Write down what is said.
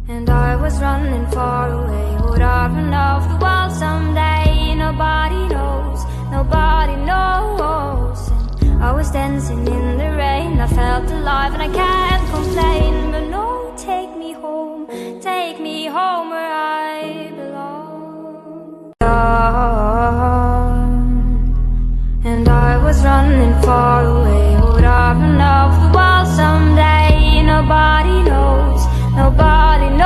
And I was running far away. Would I run off the world someday? Nobody knows, nobody knows. And I was dancing in the rain. I felt alive and I can't complain. But no, take me home where I belong. And I was running far away. Would I run off the world someday? Nobody knows, nobody knows.